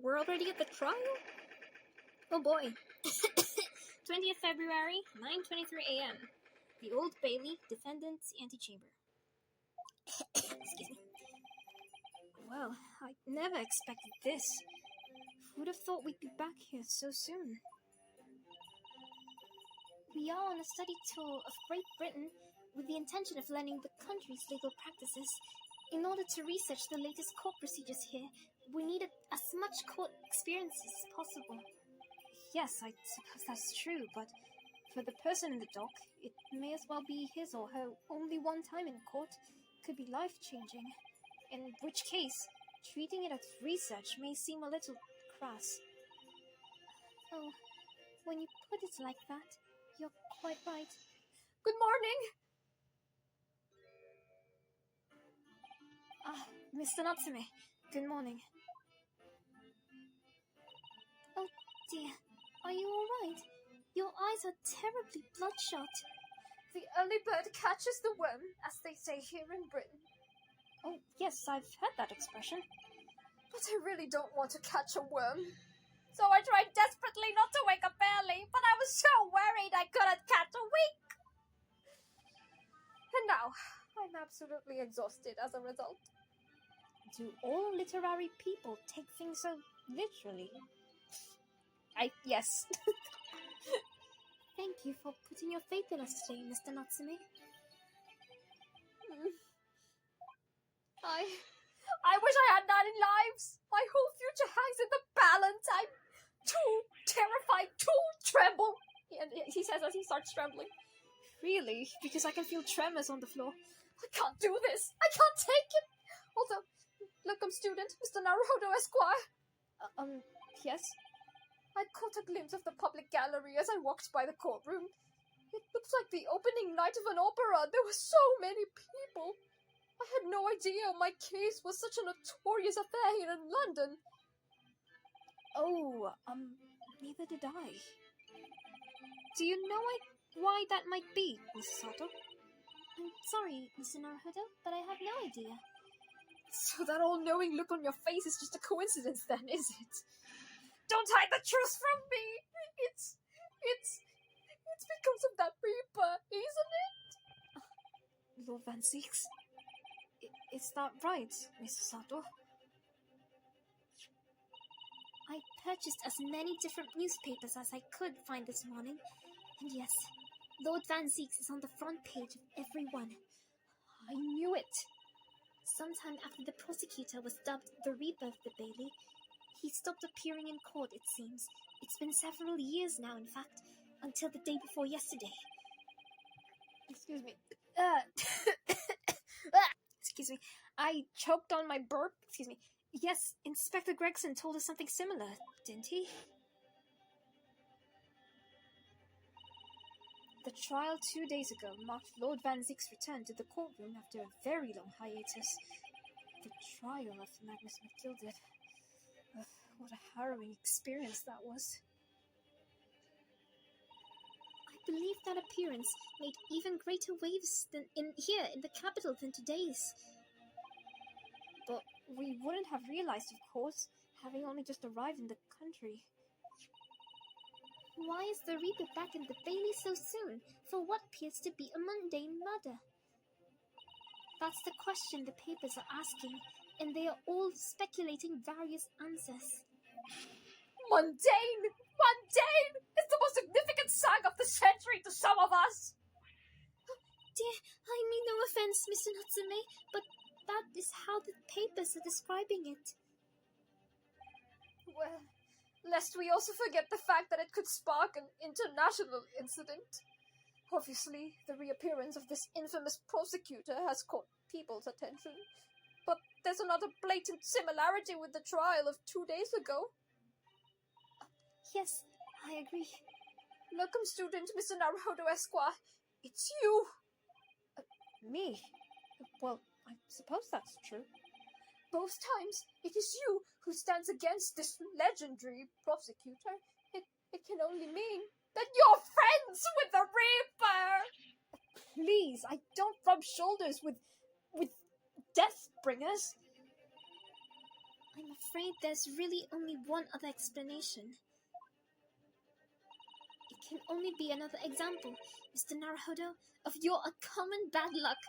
We're already at the trial? Oh boy. 20th February, 9:23 a.m. The Old Bailey, Defendant's Antechamber. Excuse me. Well, I never expected this. Who'd have thought we'd be back here so soon? We are on a study tour of Great Britain with the intention of learning the country's legal practices. In order to research the latest court procedures here, we need as much court experience as possible. Yes, I suppose that's true, but for the person in the dock, it may as well be his or her only one time in court. Could be life-changing. In which case, treating it as research may seem a little crass. Oh, when you put it like that, you're quite right. Good morning! Mr. Natsume, good morning. Oh dear, are you alright? Your eyes are terribly bloodshot. The early bird catches the worm, as they say here in Britain. Oh, yes, I've heard that expression. But I really don't want to catch a worm. So I tried desperately not to wake up early, but I was so worried I couldn't catch a wink. And now, I'm absolutely exhausted as a result. Do all literary people take things so literally? Yes. Thank you for putting your faith in us today, Mr. Natsume. I wish I had 9 lives. My whole future hangs in the balance. I'm too terrified to tremble. He says as he starts trembling. Really? Because I can feel tremors on the floor. I can't do this. I can't take it. Also, locum student, Mr. Naruhodo Esquire. Yes? I caught a glimpse of the public gallery as I walked by the courtroom. It looks like the opening night of an opera. There were so many people. I had no idea my case was such a notorious affair here in London. Oh, neither did I. Do you know why that might be, Mrs. Sato? I'm sorry, Mr. Naruhodo, but I have no idea. So that all-knowing look on your face is just a coincidence then, is it? Don't hide the truth from me! It's because of that Reaper, isn't it? Lord Van Zieks? Is that right, Mrs. Sato? I purchased as many different newspapers as I could find this morning, and yes, Lord Van Zieks is on the front page of every one. I knew it! Sometime after the prosecutor was dubbed the Reaper of the Bailey, he stopped appearing in court, it seems. It's been several years now, in fact, until the day before yesterday. Excuse me. Excuse me. I choked on my burp. Excuse me. Yes, Inspector Gregson told us something similar, didn't he? The trial 2 days ago marked Lord Van Zieks' return to the courtroom after a very long hiatus. The trial of Magnus MacGilded. What a harrowing experience that was. I believe that appearance made even greater waves than here in the capital than today's. But we wouldn't have realized, of course, having only just arrived in the country. Why is the Reaper back in the Bailey so soon for what appears to be a mundane murder? That's the question the papers are asking, and they are all speculating various answers. Mundane! Mundane! It's the most significant saga of the century to some of us! Dear, I mean no offense, Mr. Natsume, but that is how the papers are describing it. Well, lest we also forget the fact that it could spark an international incident. Obviously, the reappearance of this infamous prosecutor has caught people's attention. But there's another blatant similarity with the trial of 2 days ago. Yes, I agree. Locum student, Mr. Naruhodo Esquire, it's you! Me? Well, I suppose that's true. Both times, it is you who stands against this legendary prosecutor. It can only mean that you're friends with the Reaper! Please, I don't rub shoulders with Deathbringers. I'm I'm afraid there's really only one other explanation. It can only be another example, Mr. Naruhodo, of your uncommon bad luck.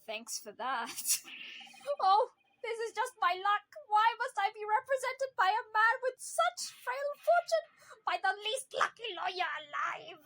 Thanks for that. Oh, this is just my luck. Why must I be represented by a man with such frail fortune? By the least lucky lawyer alive.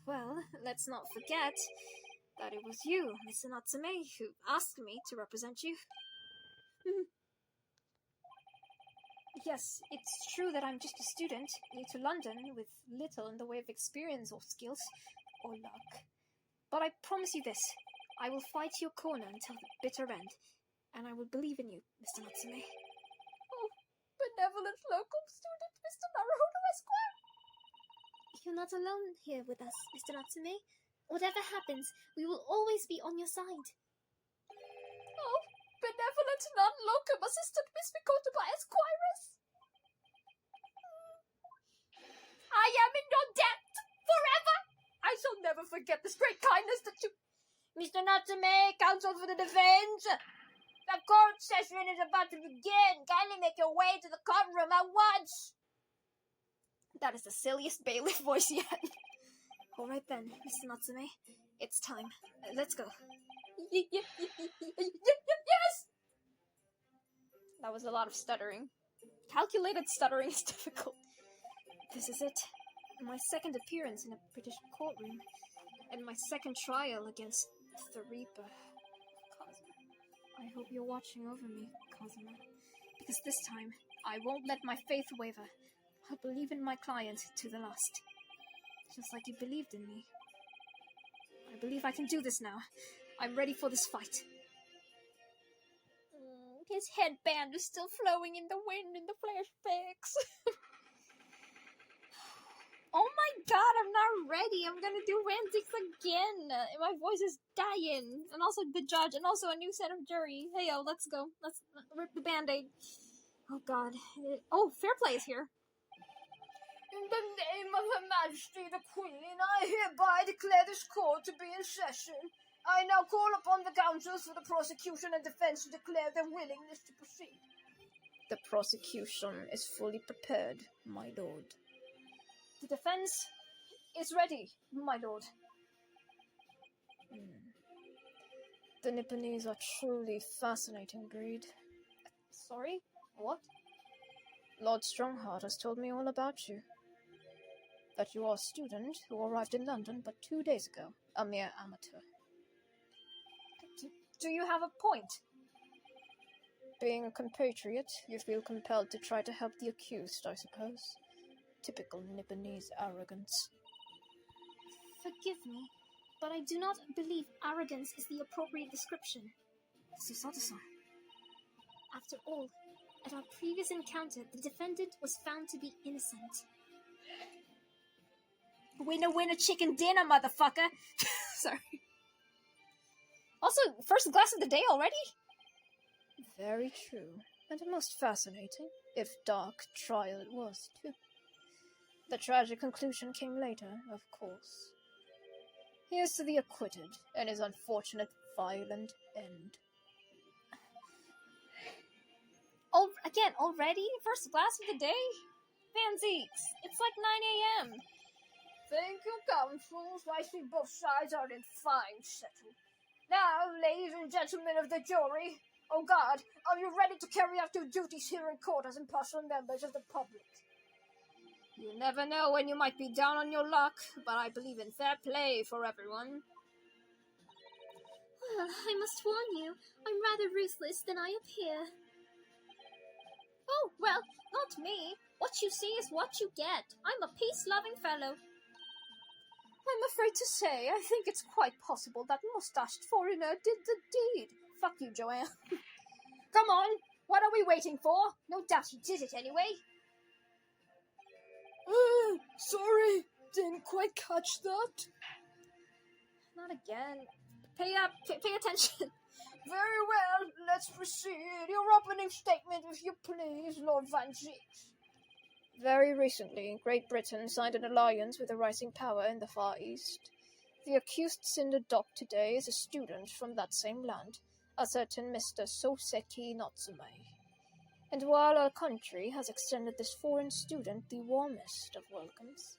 Well, let's not forget that it was you, Mr. Natsume, who asked me to represent you. Yes, it's true that I'm just a student, new to London, with little in the way of experience or skills, or luck. But I promise you this, I will fight your corner until the bitter end, and I will believe in you, Mr. Natsume. Oh, benevolent local student, Mr. Naruhodo Esquire! You're not alone here with us, Mr. Natsume. Whatever happens, we will always be on your side. Oh, benevolent non-locum assistant Miss Mikotoba Esquires! I am in your debt forever! I shall never forget this great kindness that you... Mr. Natsume, counsel for the defense! The court session is about to begin! Kindly make your way to the courtroom at once! That is the silliest bailiff voice yet. Alright then, Mr. Natsume. It's time. Let's go. Yes! That was a lot of stuttering. Calculated stuttering is difficult. This is it. My second appearance in a British courtroom. And my second trial against the Reaper. Kazuma. I hope you're watching over me, Kazuma. Because this time, I won't let my faith waver. I believe in my client to the last. Just like you believed in me. I believe I can do this now. I'm ready for this fight. His headband is still flowing in the wind in the flashbacks. Oh my god, I'm not ready. I'm gonna do antics again. My voice is dying. And also the judge, and also a new set of jury. Hey yo, let's go. Let's rip the band-aid. Oh god. Oh, fair play is here. In the name of Her Majesty the Queen, I hereby declare this court to be in session. I now call upon the counsels for the prosecution and defense to declare their willingness to proceed. The prosecution is fully prepared, my lord. The defense is ready, my lord. The Nipponese are truly fascinating breed. Sorry? What? Lord Strongheart has told me all about you. That you are a student who arrived in London but 2 days ago, a mere amateur. Do you have a point? Being a compatriot, you feel compelled to try to help the accused, I suppose. Typical Nipponese arrogance. Forgive me, but I do not believe arrogance is the appropriate description. Susato-san. After all, at our previous encounter, the defendant was found to be innocent. Winner, winner, chicken dinner, motherfucker! Sorry. Also, first glass of the day already? Very true, and a most fascinating, if dark, trial it was, too. The tragic conclusion came later, of course. Here's to the acquitted, and his unfortunate, violent end. Oh, again, already? First glass of the day? Fanzeeks, it's like 9 a.m. Thank you, counsels. I see both sides are in fine settle. Now, ladies and gentlemen of the jury, oh God, are you ready to carry out your duties here in court as impartial members of the public? You never know when you might be down on your luck, but I believe in fair play for everyone. Well, I must warn you, I'm rather ruthless than I appear. Oh, well, not me. What you see is what you get. I'm a peace-loving fellow. I'm afraid to say, I think it's quite possible that mustached foreigner did the deed. Fuck you, Joanne. Come on, what are we waiting for? No doubt he did it anyway. Sorry, didn't quite catch that. Not again. Pay attention. Very well, let's proceed. Your opening statement, if you please, Lord Van Zeeks. Very recently, Great Britain signed an alliance with a rising power in the Far East. The accused Cinder Dock today is a student from that same land, a certain Mr. 𝙩𝙝𝙨. And while our country has extended this foreign student the warmest of welcomes,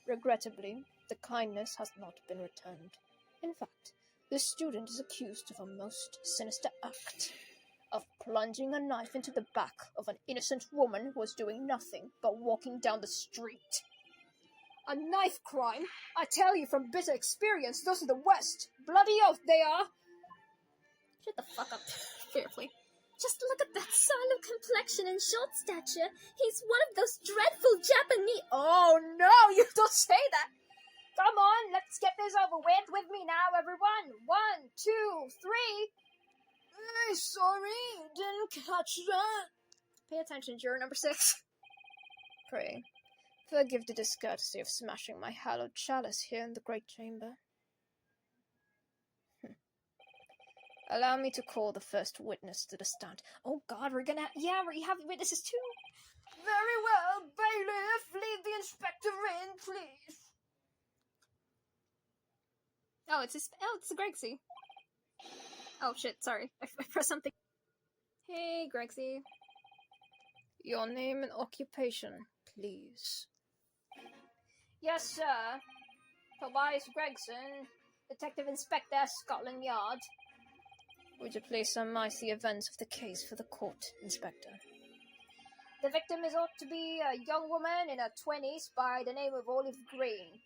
regrettably, the kindness has not been returned. In fact, this student is accused of a most sinister act, of plunging a knife into the back of an innocent woman who was doing nothing but walking down the street. A knife crime? I tell you from bitter experience, those are the worst. Bloody oath they are. Shut the fuck up, carefully. Just look at that sallow complexion and short stature. He's one of those dreadful Japanese— Oh no, you don't say that. Come on, let's get this over with me now, everyone. 1, 2, 3. Sorry, didn't catch that. Pay attention, juror number 6. Pray, forgive the discourtesy of smashing my hallowed chalice here in the great chamber. Allow me to call the first witness to the stand. Oh God, we have witnesses too. Very well, bailiff, lead the inspector in, please. Oh, it's Gregsy. Oh shit, sorry, I pressed something. Hey, Gregsy. Your name and occupation, please. Yes, sir. Tobias Gregson, Detective Inspector, Scotland Yard. Would you please surmise the events of the case for the court, Inspector? The victim is ought to be a young woman in her 20s by the name of Olive Green.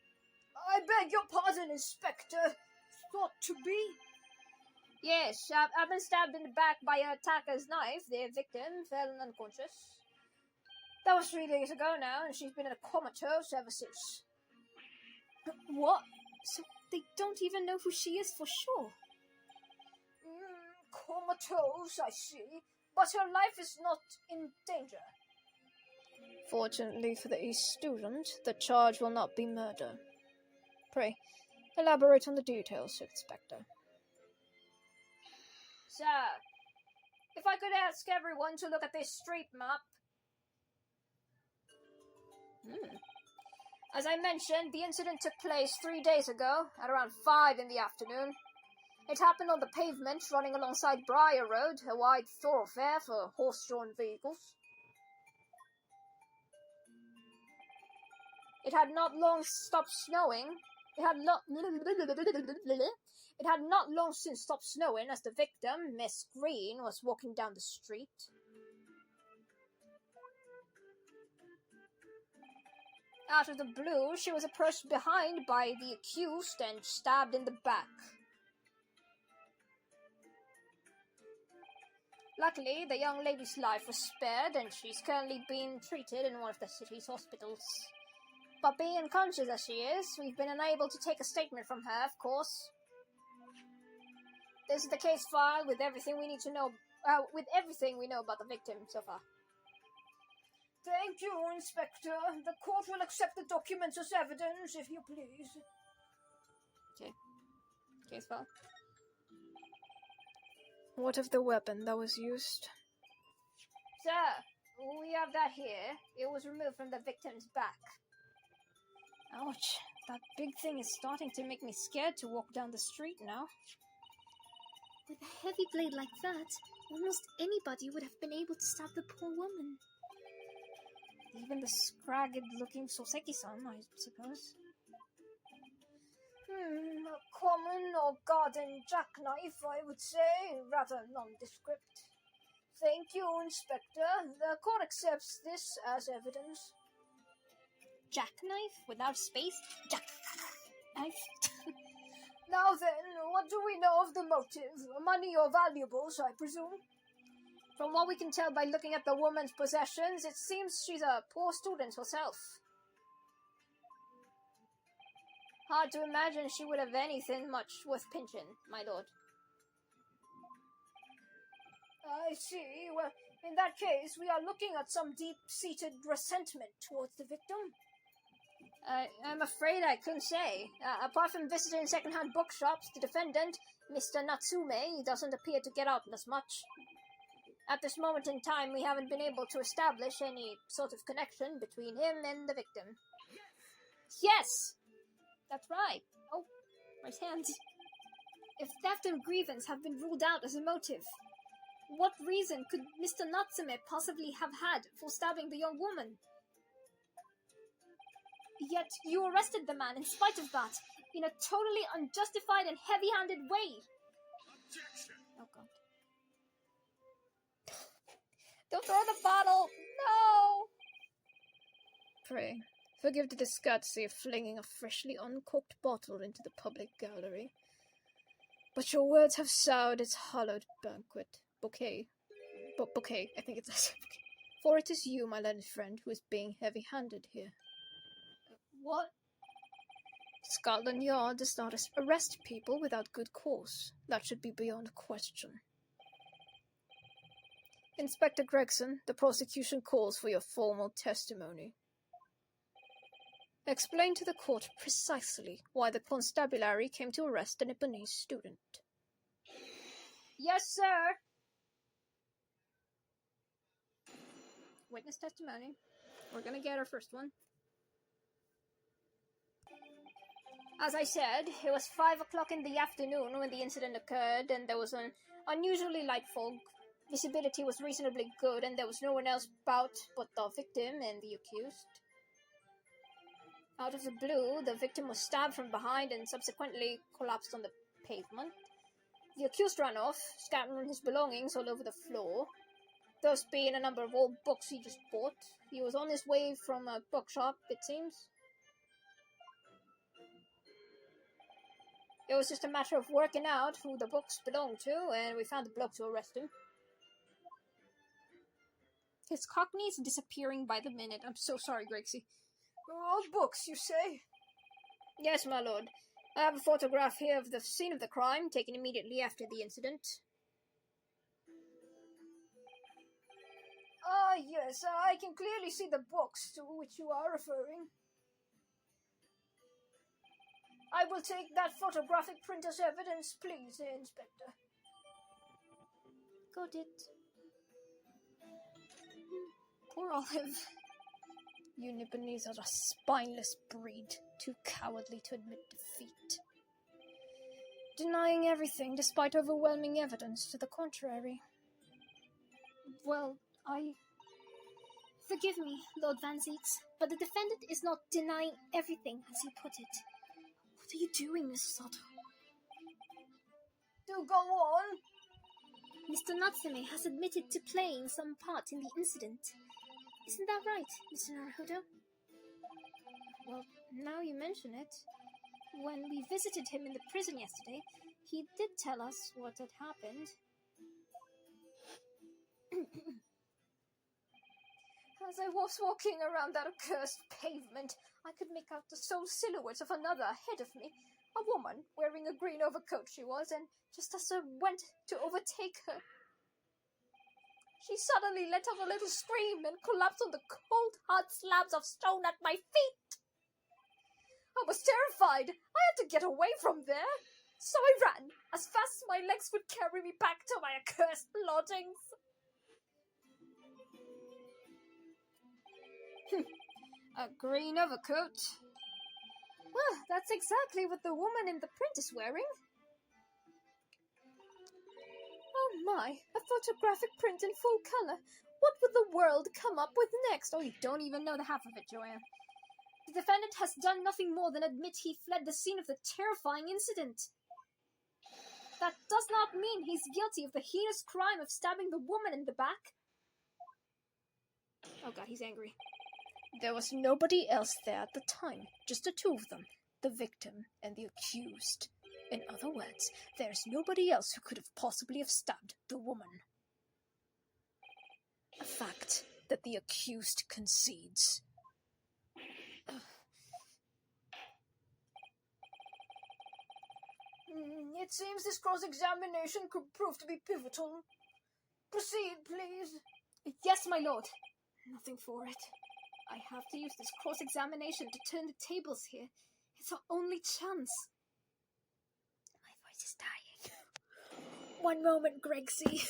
I beg your pardon, Inspector. Thought to be? Yes, I've been stabbed in the back by an attacker's knife. The victim fell unconscious. That was 3 days ago now, and she's been in a comatose ever since. What? So they don't even know who she is for sure? Comatose, I see. But her life is not in danger. Fortunately for the East student, the charge will not be murder. Pray, elaborate on the details, Inspector. Sir, if I could ask everyone to look at this street map. As I mentioned, the incident took place 3 days ago, at around 5 in the afternoon. It happened on the pavement running alongside Briar Road, a wide thoroughfare for horse-drawn vehicles. It had not long stopped snowing. It had not long since stopped snowing as the victim, Miss Green, was walking down the street. Out of the blue, she was approached behind by the accused and stabbed in the back. Luckily, the young lady's life was spared, and she's currently being treated in one of the city's hospitals. But being unconscious as she is, we've been unable to take a statement from her, of course. This is the case file with everything we need to know, everything we know about the victim so far. Thank you, Inspector. The court will accept the documents as evidence, if you please. Okay. Case file. What of the weapon that was used? Sir, we have that here. It was removed from the victim's back. Ouch. That big thing is starting to make me scared to walk down the street now. With a heavy blade like that, almost anybody would have been able to stab the poor woman. Even the scragged-looking 𝙩𝙝𝙨, I suppose. A common or garden jackknife, I would say, rather nondescript. Thank you, Inspector. The court accepts this as evidence. Jackknife? Without space? Jackknife? Now then, what do we know of the motive? Money or valuables, I presume? From what we can tell by looking at the woman's possessions, it seems she's a poor student herself. Hard to imagine she would have anything much worth pinching, my lord. I see. Well, in that case, we are looking at some deep-seated resentment towards the victim. I'm afraid I couldn't say. Apart from visiting second-hand bookshops, the defendant, Mr. Natsume, doesn't appear to get out as much. At this moment in time, we haven't been able to establish any sort of connection between him and the victim. Yes! That's right. Oh, my hands. If theft and grievance have been ruled out as a motive, what reason could Mr. Natsume possibly have had for stabbing the young woman? Yet you arrested the man in spite of that, in a totally unjustified and heavy-handed way. Objection! Oh god. Don't throw the bottle! No! Pray, forgive the discourtesy of flinging a freshly uncorked bottle into the public gallery. But your words have soured its hallowed bouquet. I think it's a bouquet. For it is you, my learned friend, who is being heavy-handed here. What? Scotland Yard does not arrest people without good cause. That should be beyond question. Inspector Gregson, the prosecution calls for your formal testimony. Explain to the court precisely why the constabulary came to arrest a Nipponese student. Yes, sir! Witness testimony. We're gonna get our first one. As I said, it was 5 o'clock in the afternoon when the incident occurred, and there was an unusually light fog. Visibility was reasonably good, and there was no one else about but the victim and the accused. Out of the blue, the victim was stabbed from behind and subsequently collapsed on the pavement. The accused ran off, scattering his belongings all over the floor. Thus being a number of old books he just bought. He was on his way from a bookshop, it seems. It was just a matter of working out who the books belonged to, and we found the bloke to arrest him. His cockney's disappearing by the minute. I'm so sorry, Gregsy. Old books, you say? Yes, my lord. I have a photograph here of the scene of the crime, taken immediately after the incident. Ah, yes, I can clearly see the books to which you are referring. I will take that photographic print as evidence, please, Inspector. Got it. Poor Olive. You Nipponese are a spineless breed, too cowardly to admit defeat. Denying everything despite overwhelming evidence to the contrary. Well, Forgive me, Lord Van Zieks, but the defendant is not denying everything, as you put it. What are you doing, Mrs. Otto? Do go on. Mr. Natsume has admitted to playing some part in the incident. Isn't that right, Mr. Naruhodo? Well, now you mention it. When we visited him in the prison yesterday, he did tell us what had happened. As I was walking around that accursed pavement, I could make out the sole silhouette of another ahead of me. A woman, wearing a green overcoat she was, and just as I went to overtake her, she suddenly let out a little scream and collapsed on the cold, hard slabs of stone at my feet. I was terrified. I had to get away from there. So I ran, as fast as my legs would carry me back to my accursed lodgings. A green overcoat? Well, that's exactly what the woman in the print is wearing. Oh my, a photographic print in full color. What would the world come up with next? Oh, you don't even know the half of it, Joanne. The defendant has done nothing more than admit he fled the scene of the terrifying incident. That does not mean he's guilty of the heinous crime of stabbing the woman in the back. Oh god, he's angry. There was nobody else there at the time, just the two of them, the victim and the accused. In other words, there is nobody else who could have possibly have stabbed the woman. A fact that the accused concedes. It seems this cross-examination could prove to be pivotal. Proceed, please. Yes, my lord. Nothing for it. I have to use this cross-examination to turn the tables here. It's our only chance. My voice is dying. One moment, Gregsy.